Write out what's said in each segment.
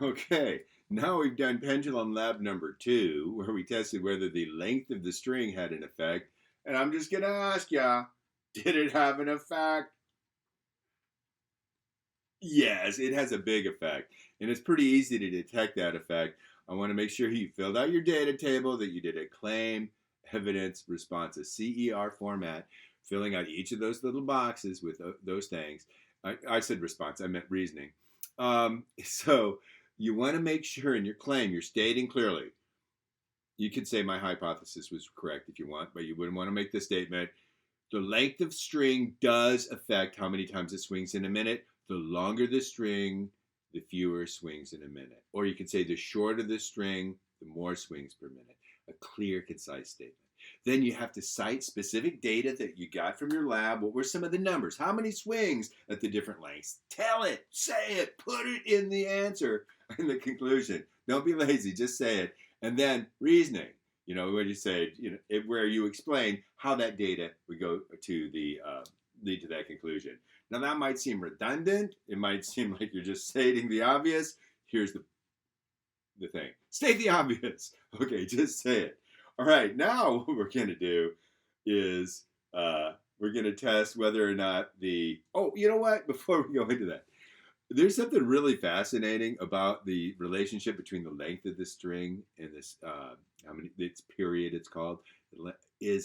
Okay, now we've done Pendulum Lab number 2, where we tested whether the length of the string had an effect. And I'm just going to ask ya, did it have an effect? Yes, it has a big effect. And it's pretty easy to detect that effect. I want to make sure you filled out your data table, that you did a claim, evidence, response, a CER format, filling out each of those little boxes with those things. I said response, I meant reasoning. So you want to make sure in your claim you're stating clearly. You could say my hypothesis was correct if you want, but you wouldn't want to make the statement. The length of string does affect how many times it swings in a minute. The longer the string, the fewer swings in a minute. Or you could say the shorter the string, the more swings per minute. A clear, concise statement. Then you have to cite specific data that you got from your lab. What were some of the numbers? How many swings at the different lengths? Tell it, say it, put it in the answer, in the conclusion. Don't be lazy, just say it. And then reasoning. Where you say, where you explain how that data would go to the lead to that conclusion. Now that might seem redundant. It might seem like you're just stating the obvious. Here's the thing. State the obvious. Okay, just say it. All right, now what we're going to do is we're going to test whether or not oh, you know what? Before we go into that, there's something really fascinating about the relationship between the length of the string and this, its period, it's called, it's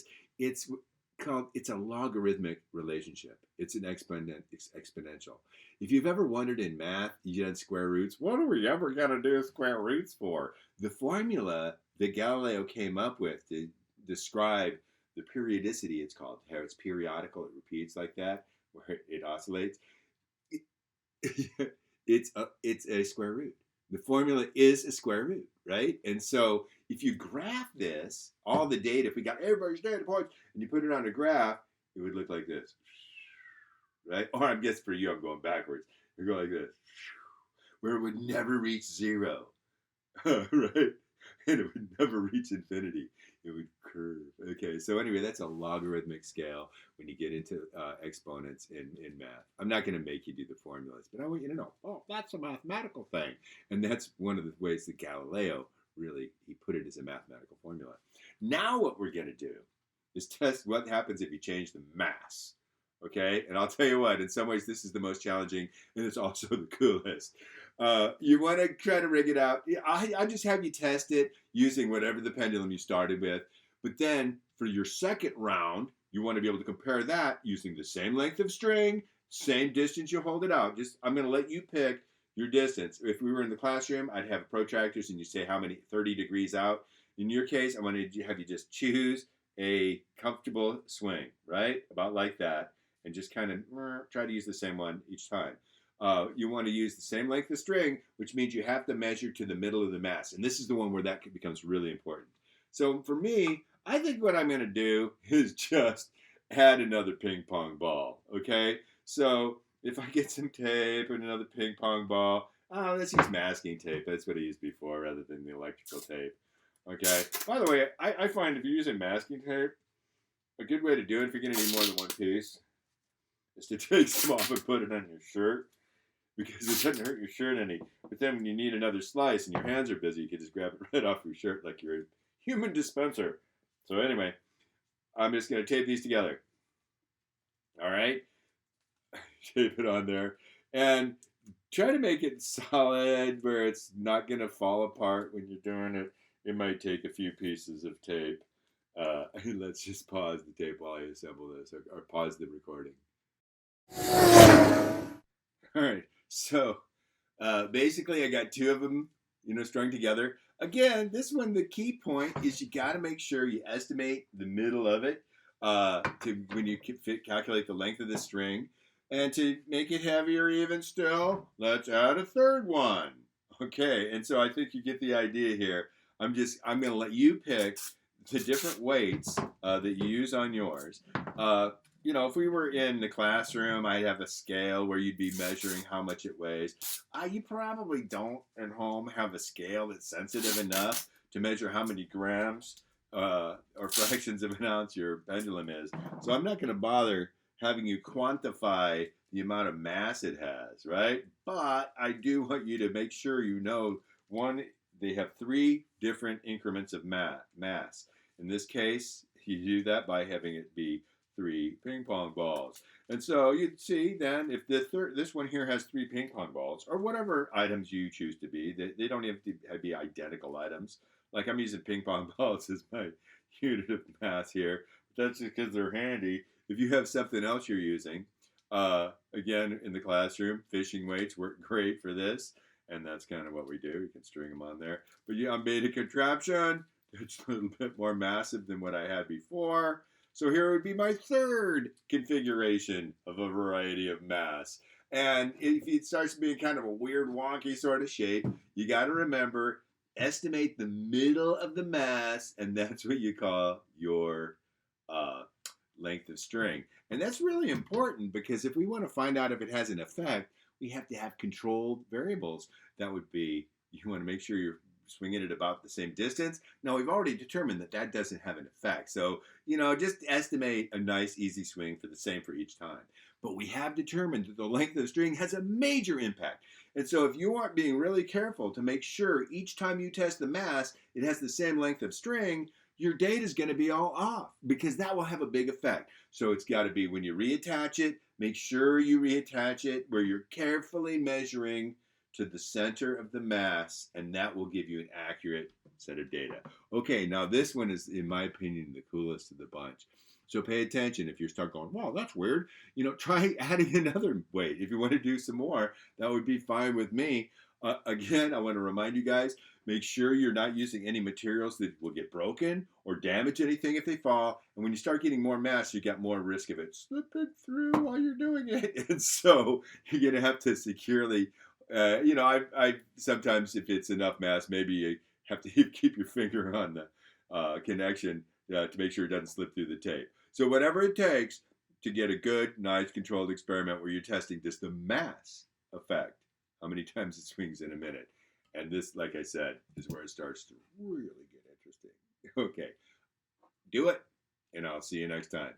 a logarithmic relationship. It's an exponential. If you've ever wondered in math, you had square roots. What are we ever going to do square roots for? The formula that Galileo came up with to describe the periodicity, it's called, how it's periodical, it repeats like that, where it oscillates. It's a square root. The formula is a square root, right? And so if you graph this, all the data, if we got everybody's data points and you put it on a graph, it would look like this, right? Or I guess for you, I'm going backwards. It would go like this, where it would never reach zero, right? And it would never reach infinity. It would curve. Okay, so anyway, that's a logarithmic scale when you get into exponents in math. I'm not going to make you do the formulas, but I want you to know, oh, that's a mathematical thing. And that's one of the ways that Galileo really, he put it as a mathematical formula. Now what we're going to do is test what happens if you change the mass. Okay, and I'll tell you what, in some ways this is the most challenging, and it's also the coolest. You want to try to rig it out. I just have you test it using whatever the pendulum you started with. But then for your second round, you want to be able to compare that using the same length of string, same distance you hold it out. I'm going to let you pick your distance. If we were in the classroom, I'd have protractors and you say how many, 30 degrees out. In your case, I want to have you just choose a comfortable swing, right? About like that. And just kind of try to use the same one each time. You want to use the same length of string, which means you have to measure to the middle of the mass. And this is the one where that becomes really important. So for me, I think what I'm going to do is just add another ping pong ball, okay? So if I get some tape and another ping pong ball, let's use masking tape. That's what I used before rather than the electrical tape, okay? By the way, I find if you're using masking tape, a good way to do it if you're going to need more than one piece is to take some off and put it on your shirt, because it doesn't hurt your shirt any. But then when you need another slice and your hands are busy, you can just grab it right off your shirt like you're a human dispenser. So anyway, I'm just going to tape these together. All right? Tape it on there. And try to make it solid where it's not going to fall apart when you're doing it. It might take a few pieces of tape. Let's just pause the tape while I assemble this, or pause the recording. All right, so basically I got two of them, strung together. Again, this one, the key point is you got to make sure you estimate the middle of it when you calculate the length of the string. And to make it heavier even still, let's add a third one. Okay, and so I think you get the idea here. I'm going to let you pick the different weights that you use on yours. If we were in the classroom, I'd have a scale where you'd be measuring how much it weighs. You probably don't at home have a scale that's sensitive enough to measure how many grams or fractions of an ounce your pendulum is. So I'm not going to bother having you quantify the amount of mass it has, right? But I do want you to make sure you know, one, they have three different increments of mass. In this case, you do that by having it be three ping pong balls. And so you'd see then if this one here has three ping pong balls, or whatever items you choose to be, they don't have to be identical items. Like I'm using ping pong balls as my unit of mass here. But that's just because they're handy. If you have something else you're using, again, in the classroom, fishing weights work great for this. And that's kind of what we do. You can string them on there. But yeah, I made a contraption that's a little bit more massive than what I had before. So here would be my third configuration of a variety of mass. And if it starts being kind of a weird, wonky sort of shape, you got to remember, estimate the middle of the mass, and that's what you call your length of string. And that's really important because if we want to find out if it has an effect, we have to have controlled variables. That would be, you want to make sure you're swinging it about the same distance. Now, we've already determined that that doesn't have an effect. So, just estimate a nice, easy swing for the same for each time. But we have determined that the length of the string has a major impact. And so if you aren't being really careful to make sure each time you test the mass, it has the same length of string, your data is going to be all off because that will have a big effect. So it's got to be when you reattach it, make sure you reattach it where you're carefully measuring to the center of the mass, and that will give you an accurate set of data. Okay, now this one is, in my opinion, the coolest of the bunch. So pay attention. If you start going, wow, that's weird, try adding another weight. If you want to do some more, that would be fine with me. Again, I want to remind you guys, make sure you're not using any materials that will get broken or damage anything if they fall. And when you start getting more mass, you get more risk of it slipping through while you're doing it. And so you're going to have to securely, I sometimes, if it's enough mass, maybe you have to keep your finger on the connection to make sure it doesn't slip through the tape. So whatever it takes to get a good, nice, controlled experiment where you're testing just the mass effect, how many times it swings in a minute. And this, like I said, is where it starts to really get interesting. Okay, do it, and I'll see you next time.